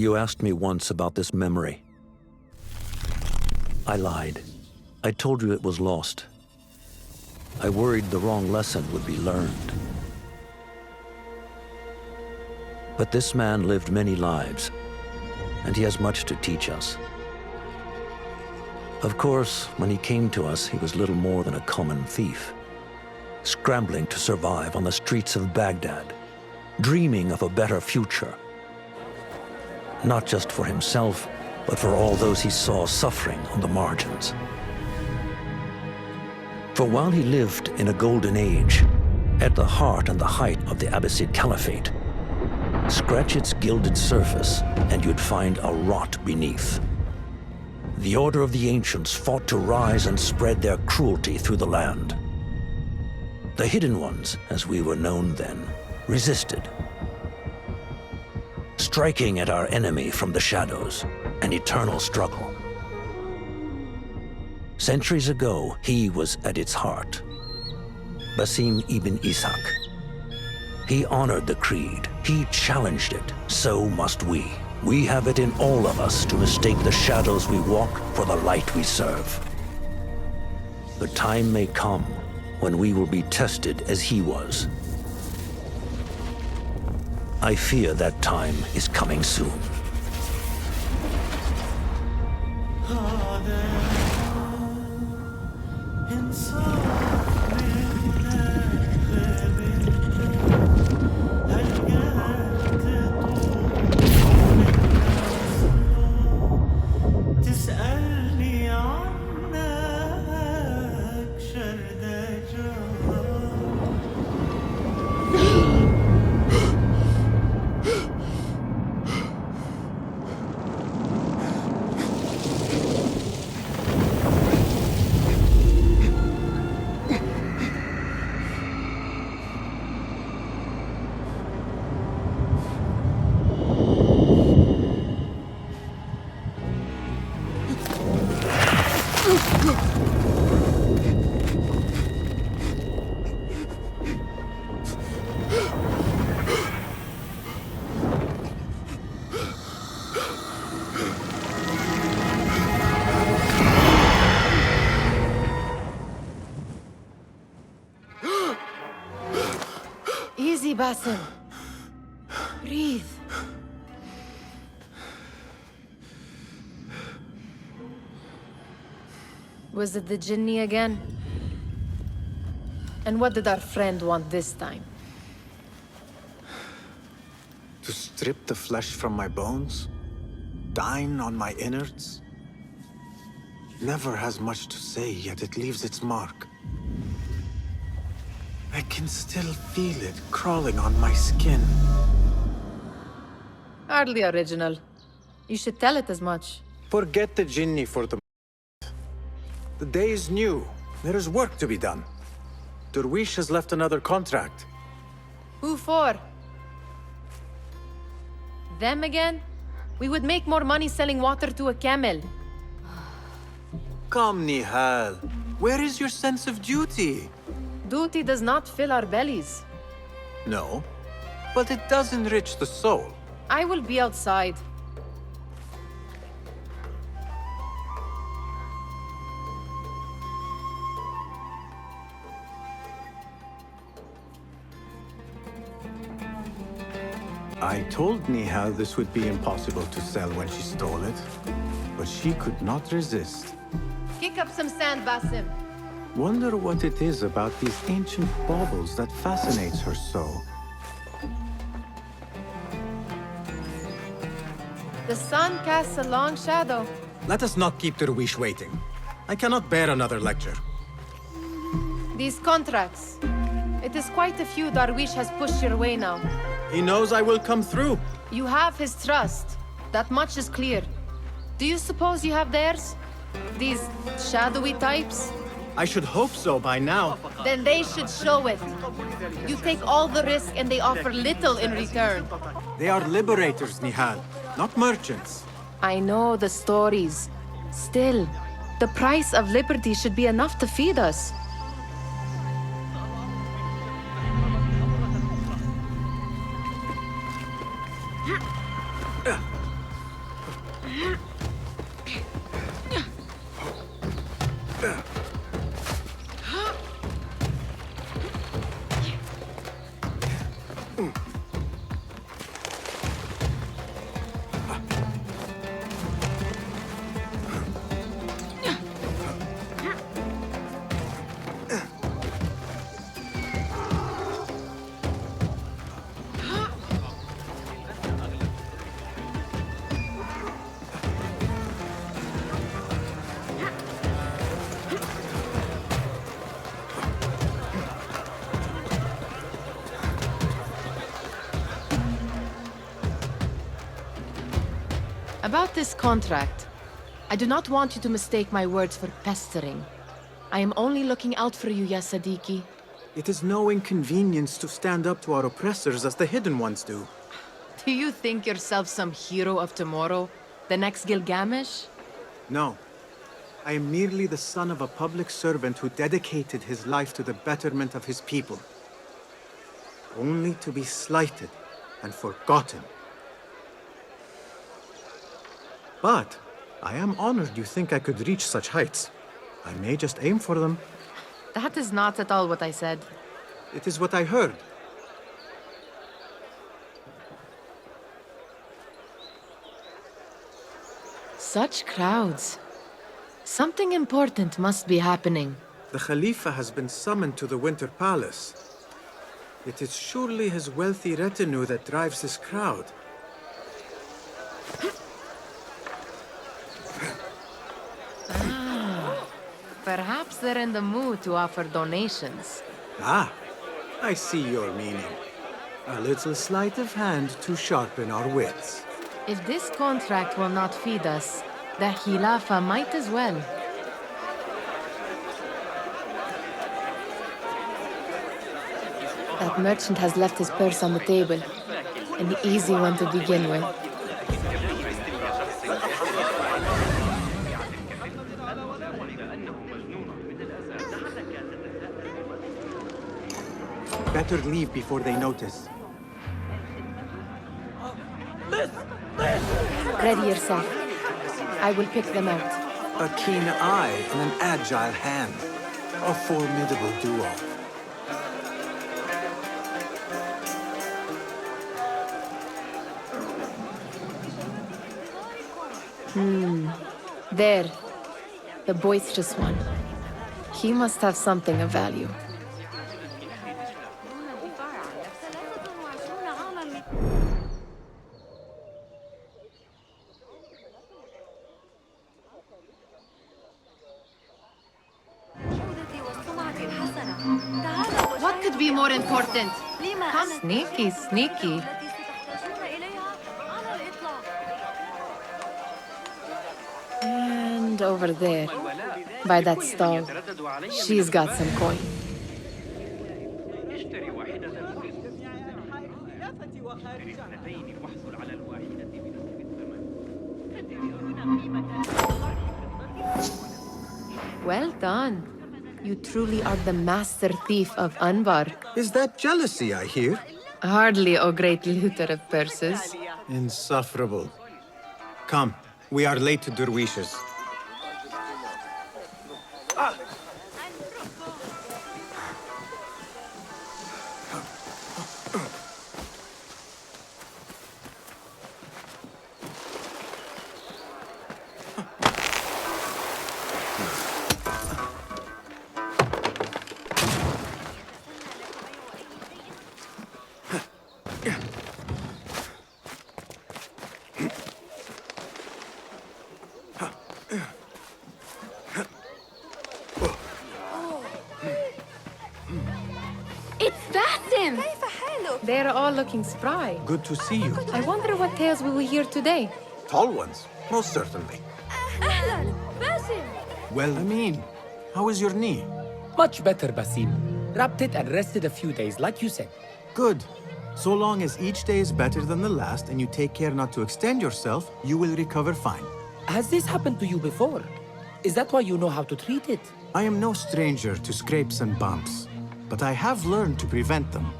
You asked me once about this memory. I lied. I told you it was lost. I worried the wrong lesson would be learned. But this man lived many lives, and he has much to teach us. Of course, when he came to us, he was little more than a common thief, scrambling to survive on the streets of Baghdad, dreaming of a better future. Not just for himself, but for all those he saw suffering on the margins. For while he lived in a golden age, at the heart and the height of the Abbasid Caliphate, scratch its gilded surface and you'd find a rot beneath. The Order of the Ancients fought to rise and spread their cruelty through the land. The Hidden Ones, as we were known then, resisted, striking at our enemy from the shadows, an eternal struggle. Centuries ago, he was at its heart. Basim ibn Ishaq. He honored the creed. He challenged it. So must we. We have it in all of us to mistake the shadows we walk for the light we serve. The time may come when we will be tested as he was. I fear that time is coming soon. Easy, Basim. Breathe. Was it the Jinni again? And what did our friend want this time? To strip the flesh from my bones? Dine on my innards? Never has much to say, yet it leaves its mark. I can still feel it crawling on my skin. Hardly original. You should tell it as much. Forget the Jinni for the moment. The day is new. There is work to be done. Derwish has left another contract. Who for? Them again? We would make more money selling water to a camel. Come, Nihal. Where is your sense of duty? Duty does not fill our bellies. No, but it does enrich the soul. I will be outside. I told Nihal this would be impossible to sell when she stole it, but she could not resist. Kick up some sand, Basim. Wonder what it is about these ancient baubles that fascinates her so. The sun casts a long shadow. Let us not keep Derwish waiting. I cannot bear another lecture. These contracts. It is quite a few Darwish has pushed your way now. He knows I will come through. You have his trust. That much is clear. Do you suppose you have theirs? These shadowy types? I should hope so by now. Then they should show it. You take all the risk and they offer little in return. They are liberators, Nihal, not merchants. I know the stories. Still, the price of liberty should be enough to feed us. About this contract, I do not want you to mistake my words for pestering. I am only looking out for you, ya Sadiki. It is no inconvenience to stand up to our oppressors as the Hidden Ones do. Do you think yourself some hero of tomorrow? The next Gilgamesh? No. I am merely the son of a public servant who dedicated his life to the betterment of his people. Only to be slighted and forgotten. But I am honored you think I could reach such heights. I may just aim for them. That is not at all what I said. It is what I heard. Such crowds. Something important must be happening. The Khalifa has been summoned to the Winter Palace. It is surely his wealthy retinue that drives this crowd. Perhaps they're in the mood to offer donations. Ah, I see your meaning. A little sleight of hand to sharpen our wits. If this contract will not feed us, the Khilafa might as well. That merchant has left his purse on the table. An easy one to begin with. Better leave before they notice. Ready yourself. I will pick them out. A keen eye and an agile hand. A formidable duo. There. The boisterous one. He must have something of value. What could be more important? Sneaky, sneaky. And over there, by that stall, she's got some coin. Well done. You truly are the master thief of Unbark. Is that jealousy I hear? Hardly, O great looter of purses. Insufferable. Come, we are late to Derwishes. They're all looking spry. Good to see you. I wonder what tales we will hear today. Tall ones, most certainly. Well, Amin, how is your knee? Much better, Basim. Wrapped it and rested a few days, like you said. Good. So long as each day is better than the last and you take care not to extend yourself, you will recover fine. Has this happened to you before? Is that why you know how to treat it? I am no stranger to scrapes and bumps, but I have learned to prevent them.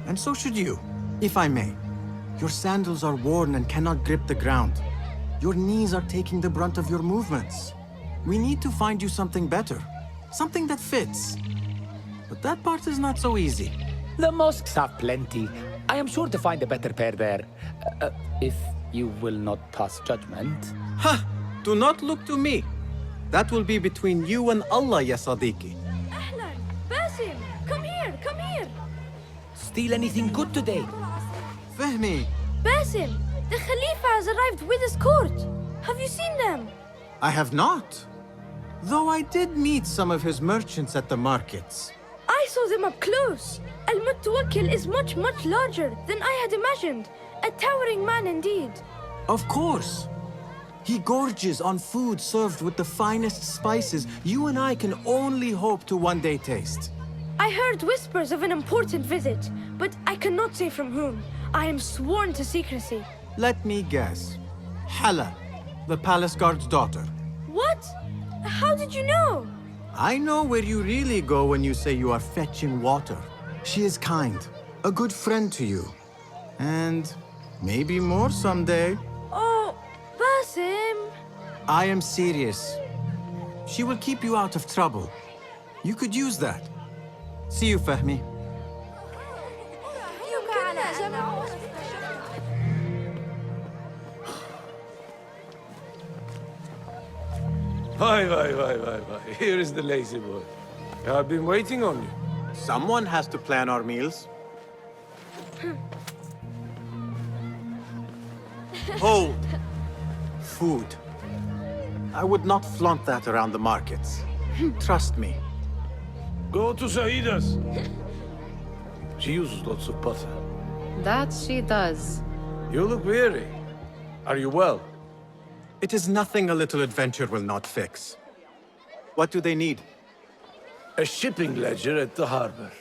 And so should you, if I may. Your sandals are worn and cannot grip the ground. Your knees are taking the brunt of your movements. We need to find you something better. Something that fits. But that part is not so easy. The mosques have plenty. I am sure to find a better pair there. If you will not pass judgment. Ha! Do not look to me. That will be between you and Allah, ya Sadiqi. Ahlan, Basim, come here, come here. Steal anything good today? Fahmi, Basim, the Khalifa has arrived with his court. Have you seen them? I have not. Though I did meet some of his merchants at the markets. I saw them up close. Al-Mutawakkil is much, much larger than I had imagined. A towering man indeed. Of course. He gorges on food served with the finest spices you and I can only hope to one day taste. I heard whispers of an important visit, but I cannot say from whom. I am sworn to secrecy. Let me guess. Hala, the palace guard's daughter. What? How did you know? I know where you really go when you say you are fetching water. She is kind, a good friend to you. And maybe more someday. Oh, Basim. I am serious. She will keep you out of trouble. You could use that. See you, Fahmi. Why. Here is the lazy boy. I've been waiting on you. Someone has to plan our meals. Hold! Food. I would not flaunt that around the markets. Trust me. Go to Saida's. She uses lots of butter. That she does. You look weary. Are you well? It is nothing a little adventure will not fix. What do they need? A shipping ledger at the harbor.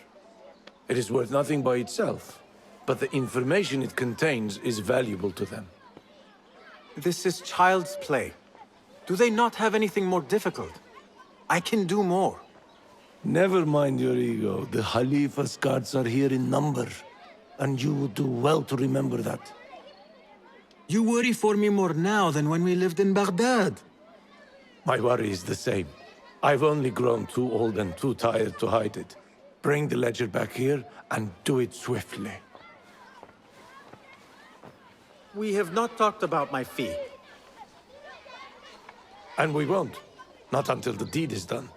It is worth nothing by itself, but the information it contains is valuable to them. This is child's play. Do they not have anything more difficult? I can do more. Never mind your ego. The Khalifa's guards are here in number, and you would do well to remember that. You worry for me more now than when we lived in Baghdad. My worry is the same. I've only grown too old and too tired to hide it. Bring the ledger back here, and do it swiftly. We have not talked about my fee. And we won't. Not until the deed is done.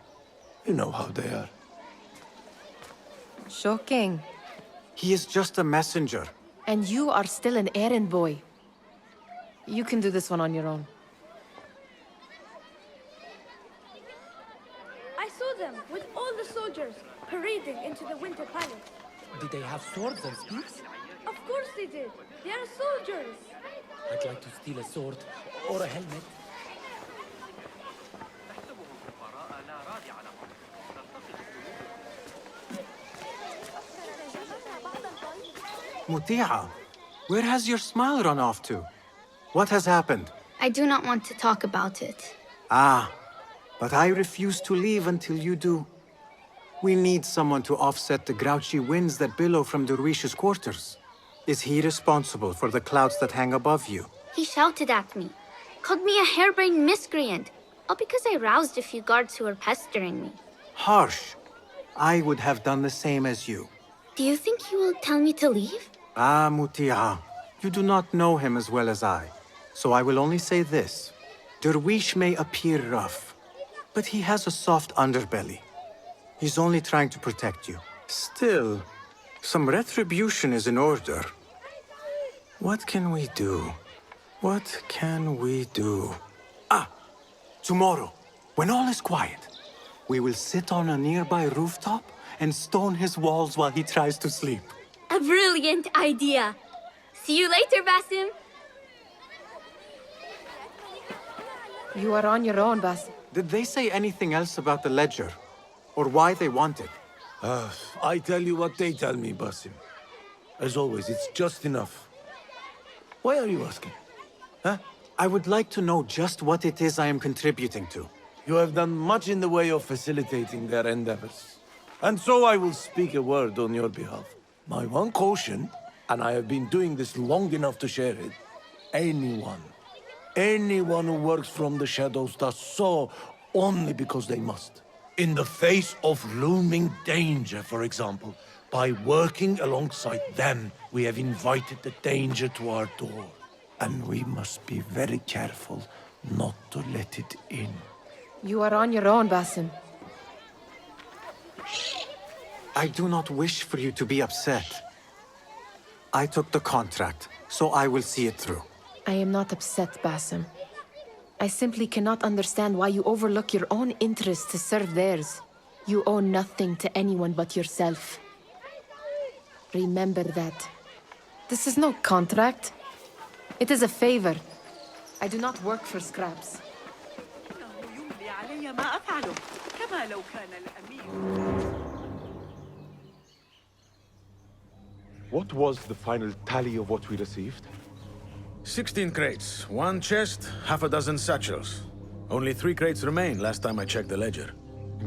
You know how they are. Shocking. He is just a messenger. And you are still an errand boy. You can do this one on your own. I saw them with all the soldiers parading into the Winter Palace. Did they have swords and spears? Of course they did. They are soldiers. I'd like to steal a sword or a helmet. Muti'a, where has your smile run off to? What has happened? I do not want to talk about it. Ah, but I refuse to leave until you do. We need someone to offset the grouchy winds that billow from Derwish's quarters. Is he responsible for the clouds that hang above you? He shouted at me, called me a harebrained miscreant, all because I roused a few guards who were pestering me. Harsh. I would have done the same as you. Do you think he will tell me to leave? Ah, Muti'a, you do not know him as well as I. So I will only say this. Derwish may appear rough, but he has a soft underbelly. He's only trying to protect you. Still, some retribution is in order. What can we do? What can we do? Ah, tomorrow, when all is quiet, we will sit on a nearby rooftop and stone his walls while he tries to sleep. A brilliant idea. See you later, Basim. You are on your own, Basim. Did they say anything else about the ledger? Or why they want it? I tell you what they tell me, Basim. As always, it's just enough. Why are you asking? Huh? I would like to know just what it is I am contributing to. You have done much in the way of facilitating their endeavors. And so I will speak a word on your behalf. My one caution, and I have been doing this long enough to share it, anyone who works from the shadows does so only because they must. In the face of looming danger, for example, by working alongside them, we have invited the danger to our door. And we must be very careful not to let it in. You are on your own, Basim. I do not wish for you to be upset. I took the contract, so I will see it through. I am not upset, Basim. I simply cannot understand why you overlook your own interests to serve theirs. You owe nothing to anyone but yourself. Remember that. This is no contract. It is a favor. I do not work for scraps. What was the final tally of what we received? 16 crates, 1 chest, half a dozen satchels. Only 3 crates remain last time I checked the ledger.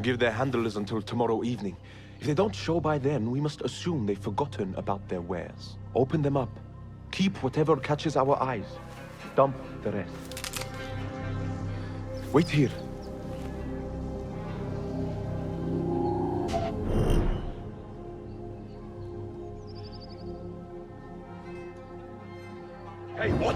Give their handlers until tomorrow evening. If they don't show by then, we must assume they've forgotten about their wares. Open them up. Keep whatever catches our eyes. Dump the rest. Wait here. Hey, what?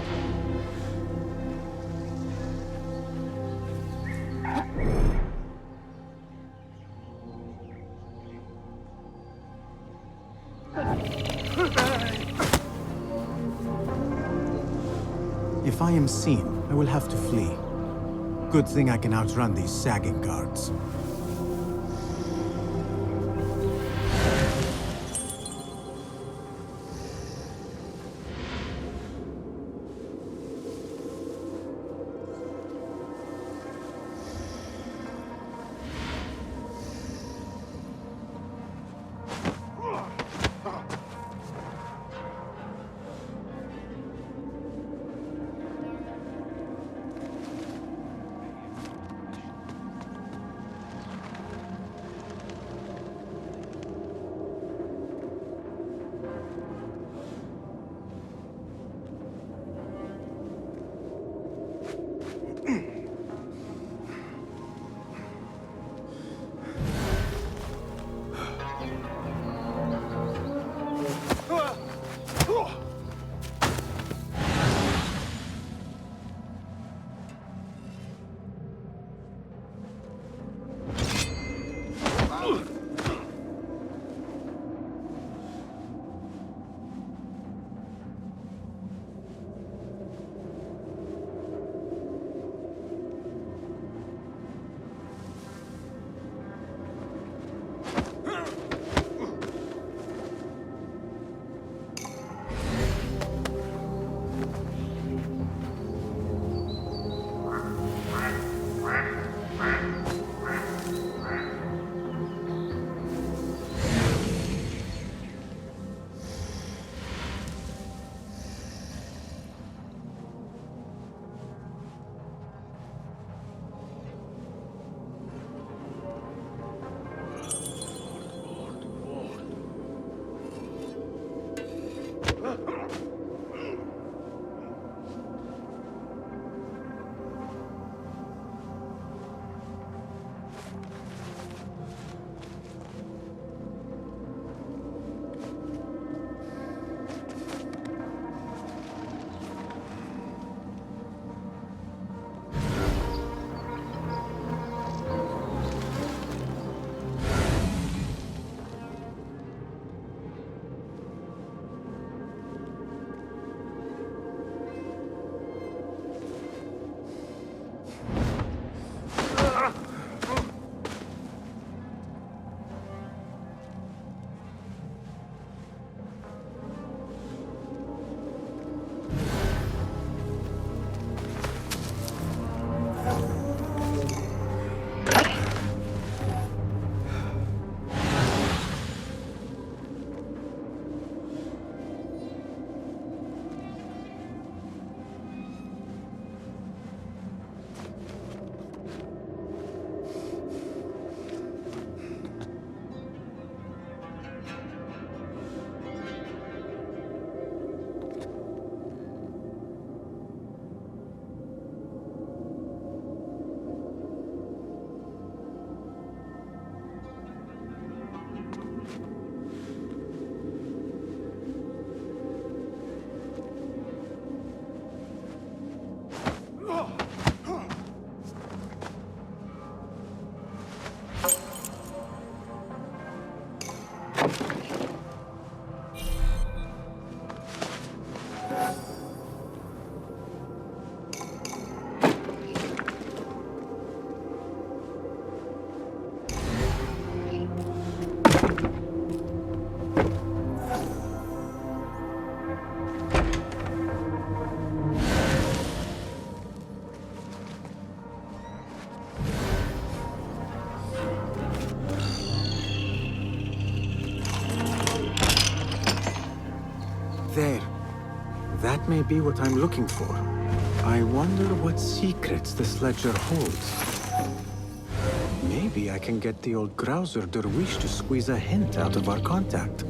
If I am seen, I will have to flee. Good thing I can outrun these sagging guards. There. That may be what I'm looking for. I wonder what secrets this ledger holds. Maybe I can get the old grouser Derwish to squeeze a hint out of our contact.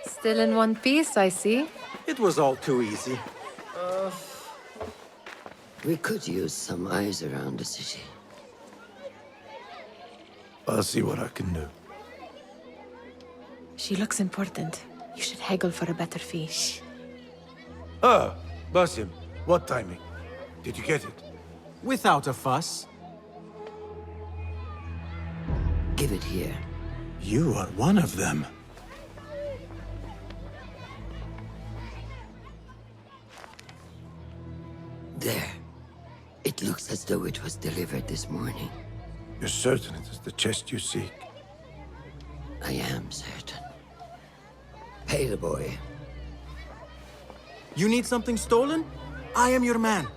Still in one piece, I see. It was all too easy. We could use some eyes around the city. I'll see what I can do. She looks important. You should haggle for a better fee. Ah, Basim, what timing? Did you get it? Without a fuss. Give it here. You are one of them. There. It looks as though it was delivered this morning. You're certain it is the chest you seek? I am certain. Pay the boy. You need something stolen? I am your man.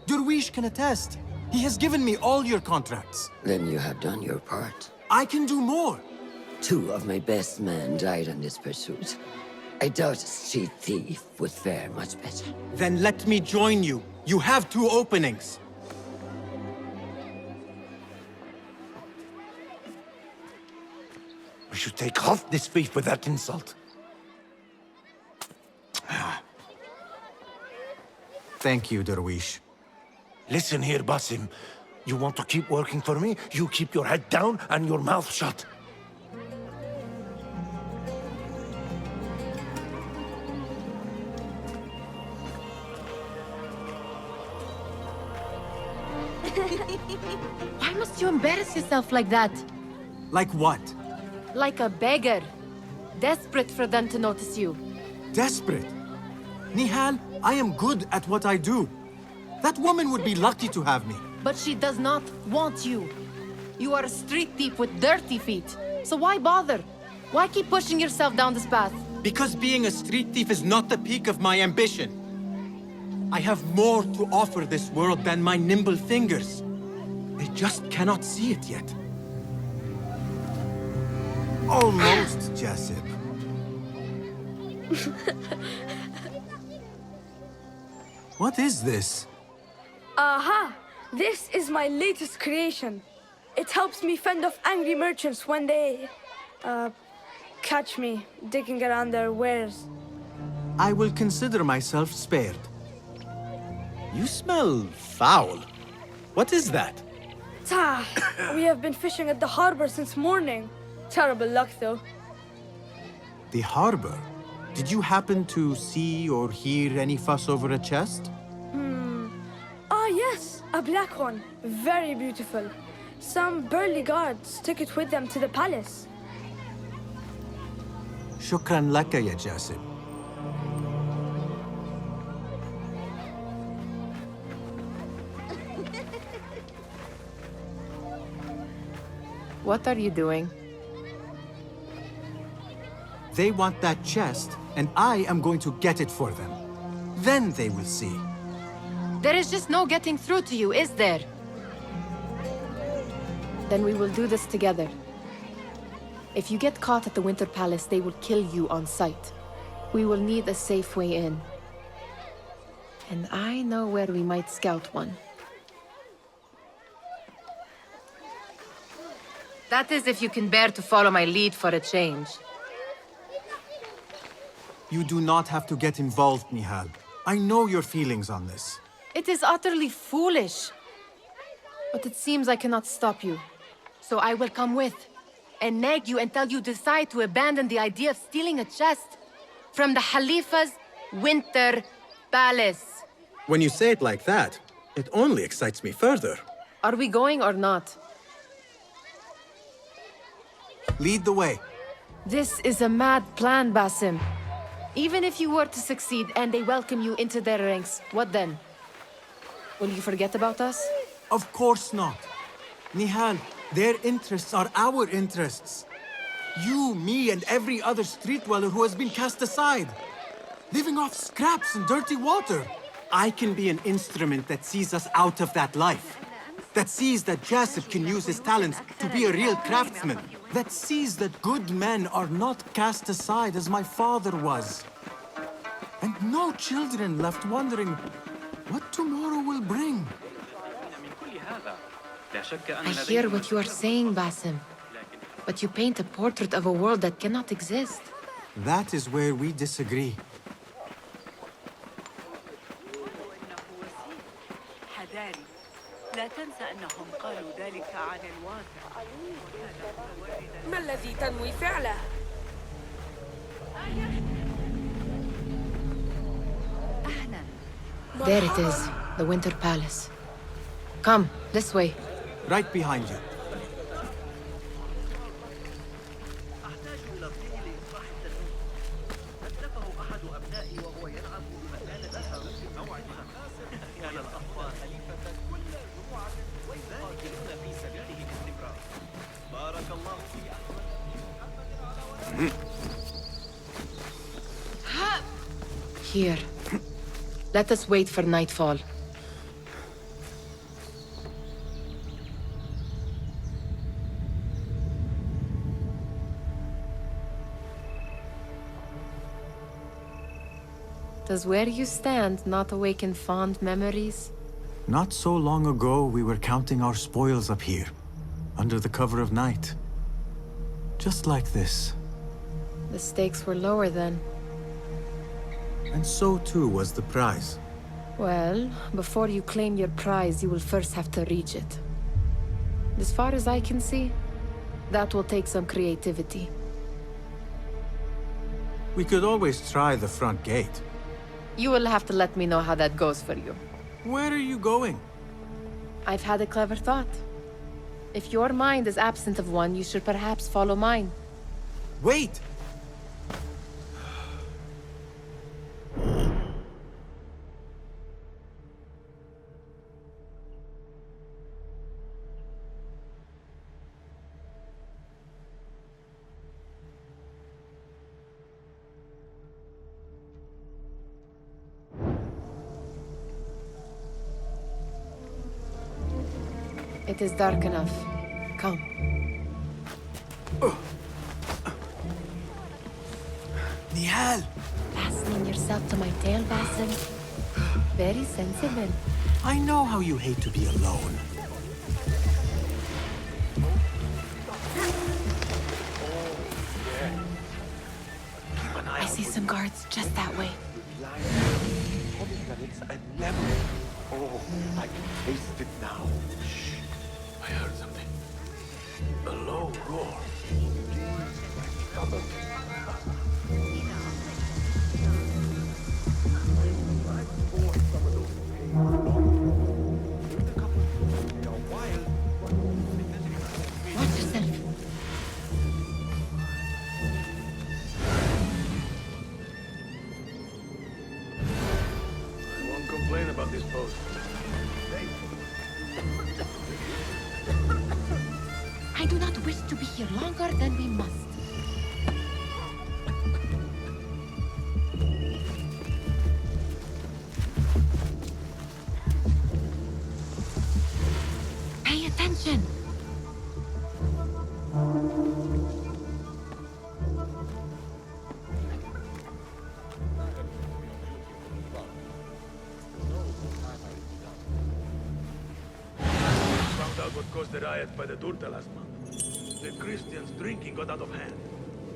Derwish can attest. He has given me all your contracts. Then you have done your part. I can do more. 2 of my best men died on this pursuit. I doubt a street thief would fare much better. Then let me join you. You have 2 openings. We should take half this beef with that insult. Thank you, Derwish. Listen here, Basim. You want to keep working for me? You keep your head down and your mouth shut. Why must you embarrass yourself like that? Like what? Like a beggar. Desperate for them to notice you. Desperate? Nihal, I am good at what I do. That woman would be lucky to have me. But she does not want you. You are a street thief with dirty feet. So why bother? Why keep pushing yourself down this path? Because being a street thief is not the peak of my ambition. I have more to offer this world than my nimble fingers. They just cannot see it yet. Almost, Jessup. What is this? Aha! This is my latest creation. It helps me fend off angry merchants when they, catch me digging around their wares. I will consider myself spared. You smell foul. What is that? Tah! We have been fishing at the harbor since morning. Terrible luck, though. The harbor? Did you happen to see or hear any fuss over a chest? Ah, yes, a black one. Very beautiful. Some burly guards took it with them to the palace. Shukran laka, ya Jasib. What are you doing? They want that chest, and I am going to get it for them. Then they will see. There is just no getting through to you, is there? Then we will do this together. If you get caught at the Winter Palace, they will kill you on sight. We will need a safe way in. And I know where we might scout one. That is if you can bear to follow my lead for a change. You do not have to get involved, Nihal. I know your feelings on this. It is utterly foolish. But it seems I cannot stop you. So I will come with, and nag you until you decide to abandon the idea of stealing a chest from the Khalifa's winter palace. When you say it like that, it only excites me further. Are we going or not? Lead the way. This is a mad plan, Basim. Even if you were to succeed and they welcome you into their ranks, what then? Will you forget about us? Of course not. Nihal, their interests are our interests. You, me, and every other street dweller who has been cast aside. Living off scraps and dirty water. I can be an instrument that sees us out of that life. That sees that Jasip can use his talents to be a real craftsman. That sees that good men are not cast aside as my father was. And no children left wondering what tomorrow will bring. I hear what you are saying, Basim. But you paint a portrait of a world that cannot exist. That is where we disagree. لا تنسى أنهم قالوا ذلك عن الواقع. ما الذي تنوي فعله؟ There it is, the Winter Palace. Come, this way. Right behind you. Here. Let us wait for nightfall. Does where you stand not awaken fond memories? Not so long ago, we were counting our spoils up here, under the cover of night. Just like this. The stakes were lower then. And so too was the prize. Well, before you claim your prize, you will first have to reach it. As far as I can see, that will take some creativity. We could always try the front gate. You will have to let me know how that goes for you. Where are you going? I've had a clever thought. If your mind is absent of one, you should perhaps follow mine. Wait! It is dark enough. Come. Nihal! Fastening yourself to my tail, Basim. Very sensible. I know how you hate to be alone. I see some guards just that way. Oh, I can taste it now. Shh. I heard something. A low roar. Watch yourself. I won't complain about this post. I do not wish to be here longer than we must. Pay attention. Found out what caused the riot by the Durta last month. The Christians drinking got out of hand.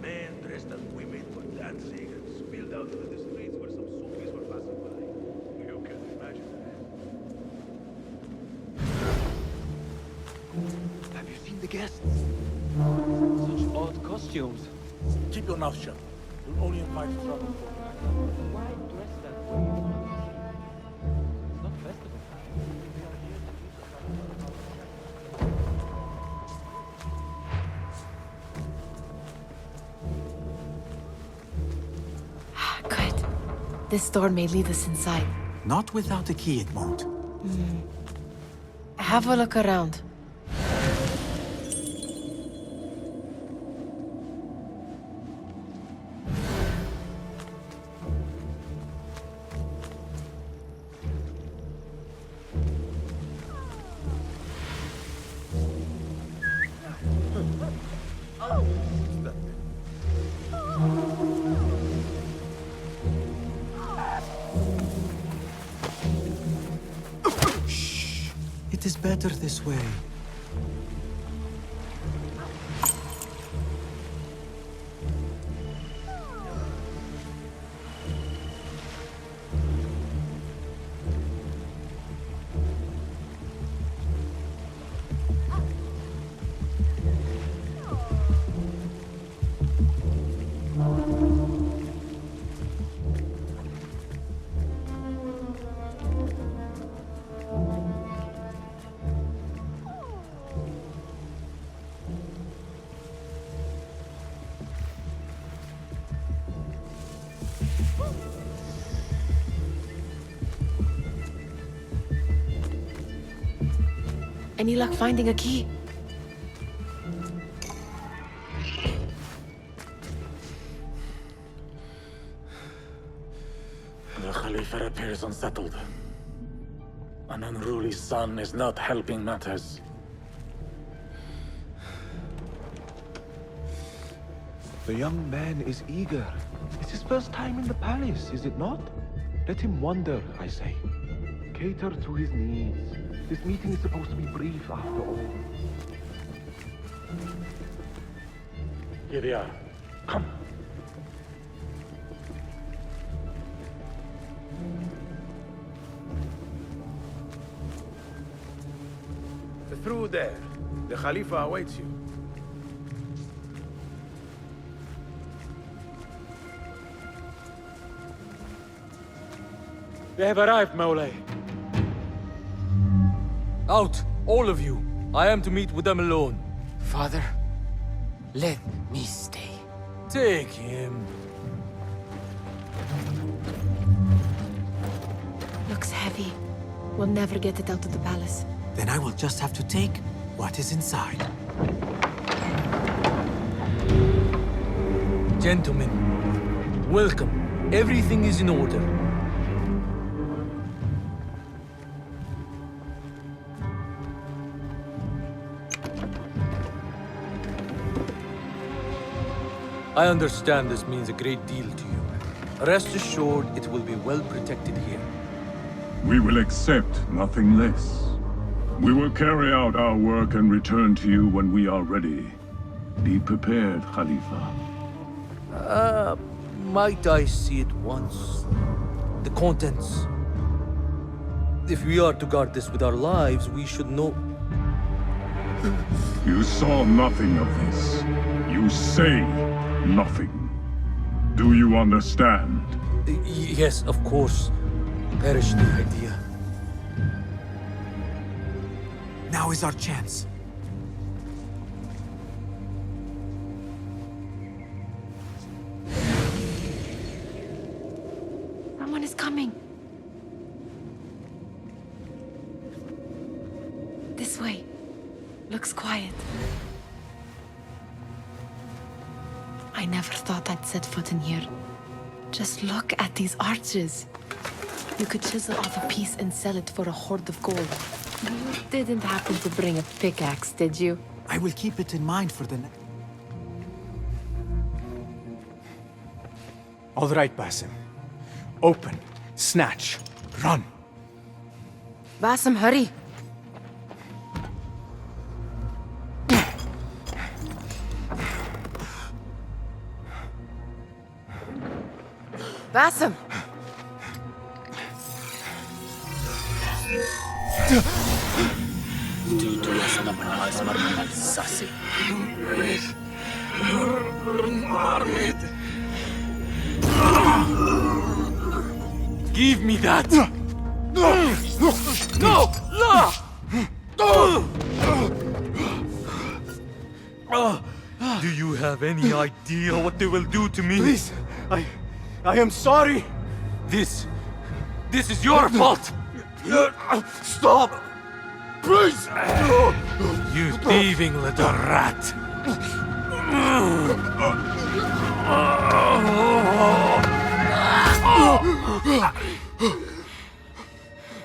Men dressed as women were dancing and spilled out into the streets where some Sufis were passing by. the guests. Such odd costumes. Keep your mouth shut. You'll only invite trouble. Why dress that way? It's not festival time. We are here to do Good. This door may lead us inside. Not without a key, it won't. Have a look around. It is better this way. Any luck finding a key? The Khalifa appears unsettled. An unruly son is not helping matters. The young man is eager. It's his first time in the palace, is it not? Let him wander, I say. Cater to his needs. This meeting is supposed to be brief, after all. Here they are. Come. Through there. The Khalifa awaits you. They have arrived, Maulay. Out, all of you. I am to meet with them alone. Father, let me stay. Take him. Looks heavy. We'll never get it out of the palace. Then I will just have to take what is inside. Gentlemen, welcome. Everything is in order. I understand this means a great deal to you. Rest assured, it will be well protected here. We will accept nothing less. We will carry out our work and return to you when we are ready. Be prepared, Khalifa. Might I see it once? The contents. If we are to guard this with our lives, we should know... You saw nothing of this. You say nothing. Do you understand? Yes, of course. Perish the idea. Now is our chance. Someone is coming. This way. Looks quiet. I never thought I'd set foot in here. Just look at these arches. You could chisel off a piece and sell it for a hoard of gold. You didn't happen to bring a pickaxe, did you? I will keep it in mind for the next... All right, Basim. Open, snatch, run. Basim, hurry. Basim! Due to your number one. Give me that! No! Do you have any idea what they will do to me? Please, I am sorry. This is your fault! Stop! Please! You thieving little rat!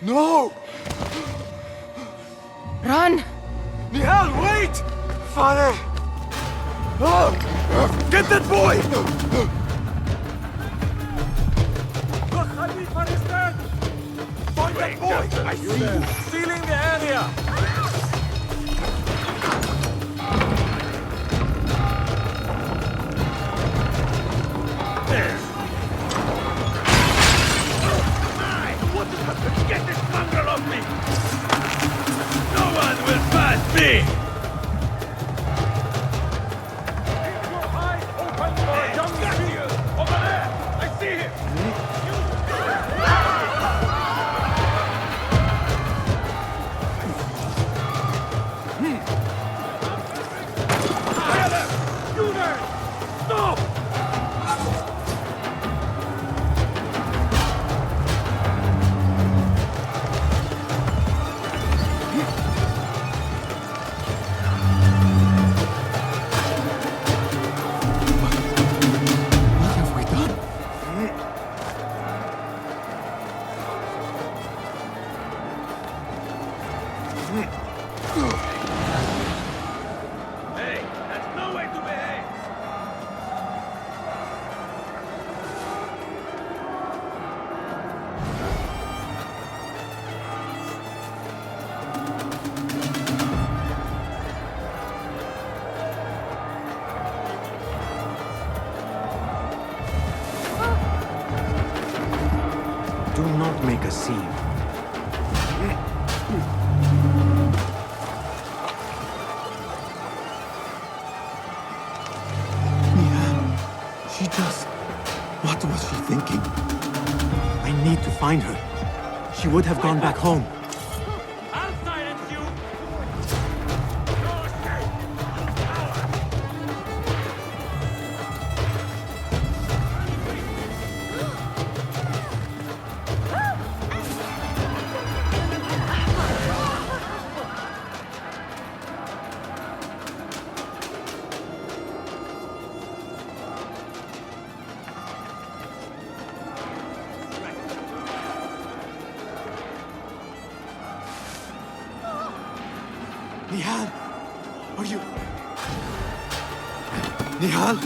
No! Run! Nihal, wait! Father! Get that boy! Find that boy! I see you! Sealing the area! Get this mongrel off me! No one will pass me! Keep your eyes open for a young you! Over there! I see him! Fire them! You there! Stop! Hey, that's no way to behave! Do not make a scene. She just... What was she thinking? I need to find her. She would have gone back home. I'll silence you! Nihal! Are you... Nihal?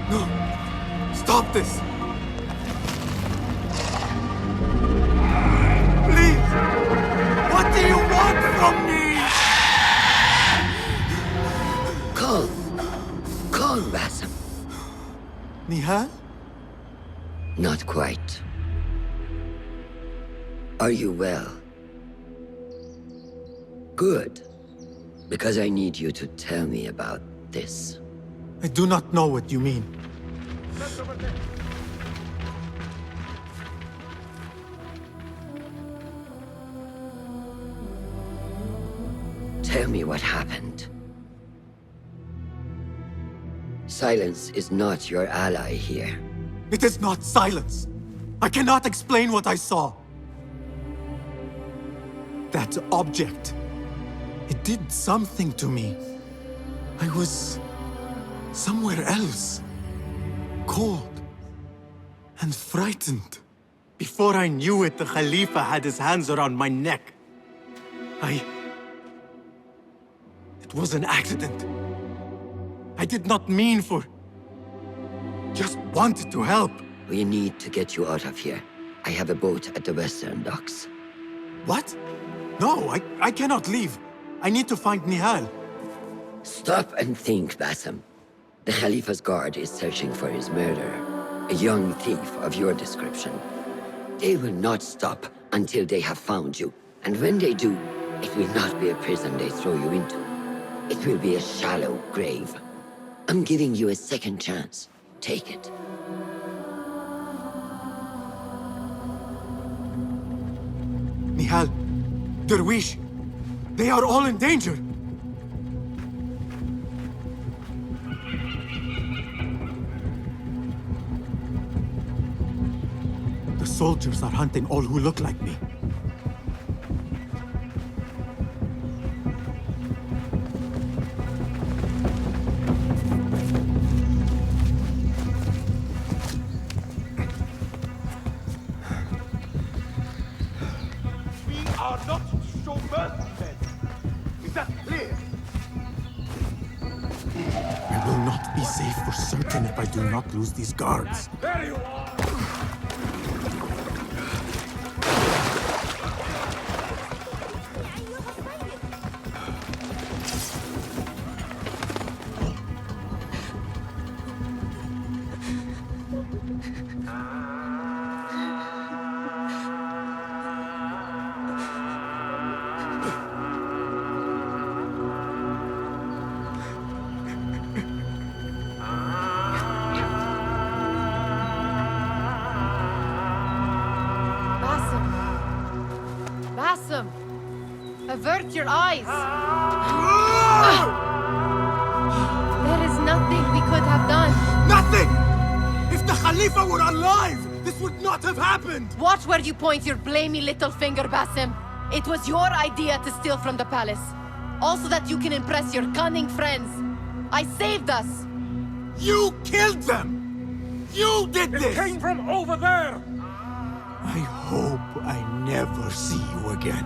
No! Stop this! Please! What do you want from me? Calm, Basim. Nihal? Not quite. Are you well? Good. Because I need you to tell me about this. I do not know what you mean. Tell me what happened. Silence is not your ally here. It is not silence. I cannot explain what I saw. That object. It did something to me. I was somewhere else. Cold and frightened. Before I knew it, the Khalifa had his hands around my neck. It was an accident. I did not mean for... Just wanted to help. We need to get you out of here. I have a boat at the western docks. What? No, I cannot leave. I need to find Nihal. Stop and think, Bassem. The Khalifa's guard is searching for his murderer. A young thief of your description. They will not stop until they have found you. And when they do, it will not be a prison they throw you into. It will be a shallow grave. I'm giving you a second chance. Take it. Nihal, Derwish, they are all in danger. The soldiers are hunting all who look like me. Are not to show mercy, then. Is that clear? I will not be safe for certain if I do not lose these guards. There you are! Bassem! Avert your eyes! There is nothing we could have done. Nothing! If the Khalifa were alive, this would not have happened! Watch where you point your blamey little finger, Bassem. It was your idea to steal from the palace. Also that you can impress your cunning friends. I saved us! You killed them! You did this! It came from over there! I hope I never see you again.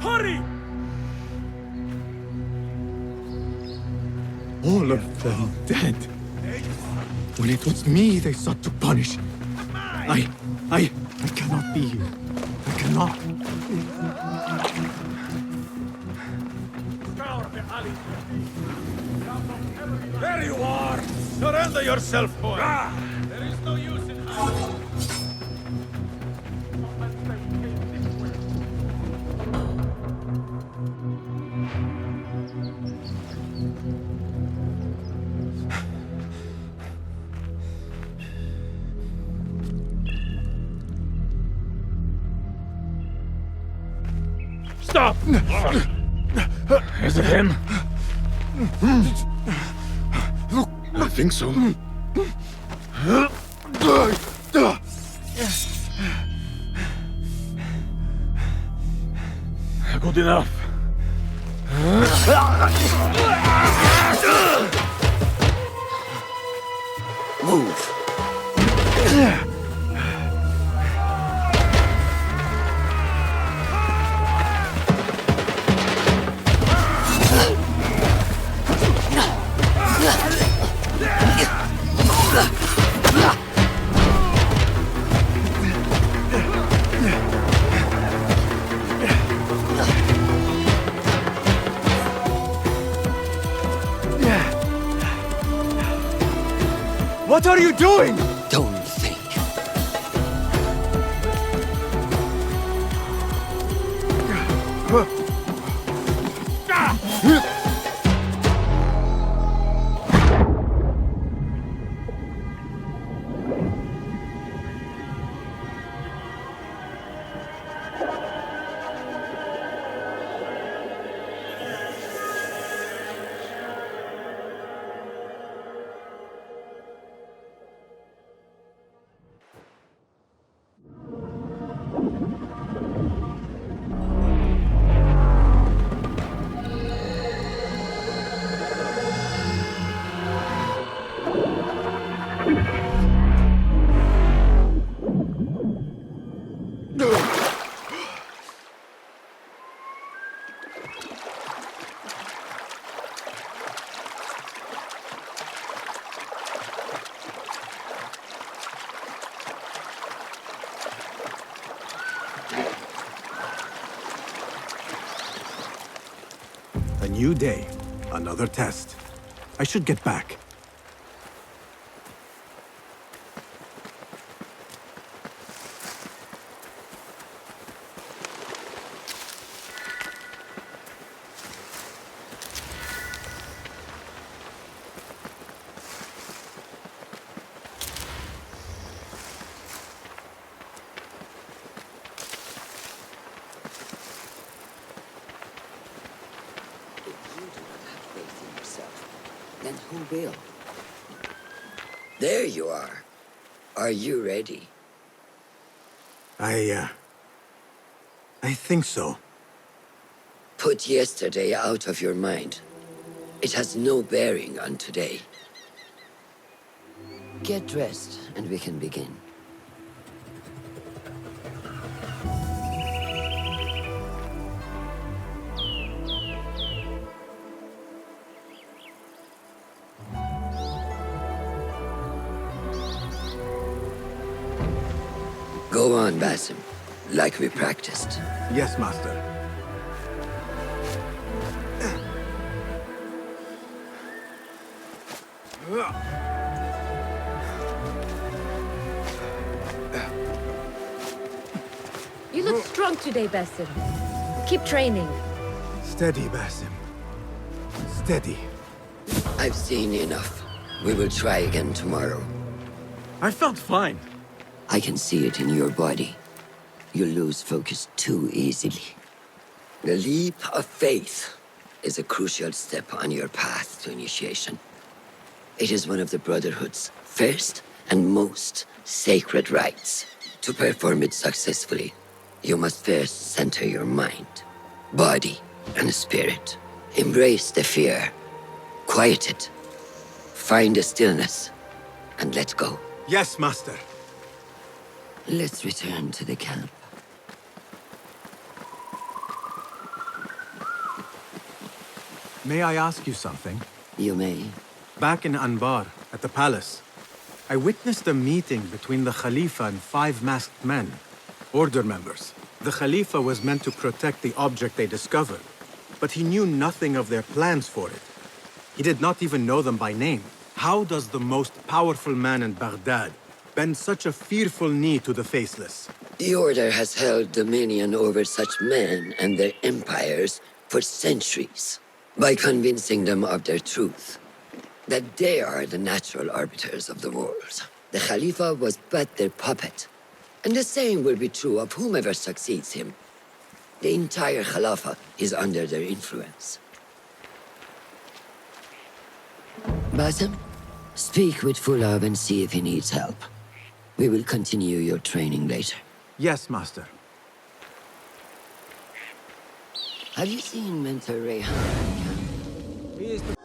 Hurry! All of them dead. When it was me they sought to punish. I cannot be here. I cannot. There you are! Surrender yourself, boy! There is no use in hiding. Stop! Is it him? I think so. Good enough. Move. What are you doing? Don't think. new day, another test. I should get back. Then who will? There you are. Are you ready? I think so. Put yesterday out of your mind. It has no bearing on today. Get dressed, and we can begin. Go on, Basim, like we practiced. Yes, Master. You look strong today, Basim. Keep training. Steady, Basim. Steady. I've seen enough. We will try again tomorrow. I felt fine. I can see it in your body. You lose focus too easily. The leap of faith is a crucial step on your path to initiation. It is one of the Brotherhood's first and most sacred rites. To perform it successfully, you must first center your mind, body, and spirit. Embrace the fear. Quiet it. Find a stillness, and let go. Yes, Master. Let's return to the camp. May I ask you something? You may. Back in Anbar, at the palace, I witnessed a meeting between the Khalifa and 5 masked men, Order members. The Khalifa was meant to protect the object they discovered, but he knew nothing of their plans for it. He did not even know them by name. How does the most powerful man in Baghdad bend such a fearful knee to the faceless? The Order has held dominion over such men and their empires for centuries, by convincing them of their truth, that they are the natural arbiters of the world. The Khalifa was but their puppet, and the same will be true of whomever succeeds him. The entire Khalifa is under their influence. Basim, speak with Fulab and see if he needs help. We will continue your training later. Yes, Master. Have you seen Mentor Rayhan? He is the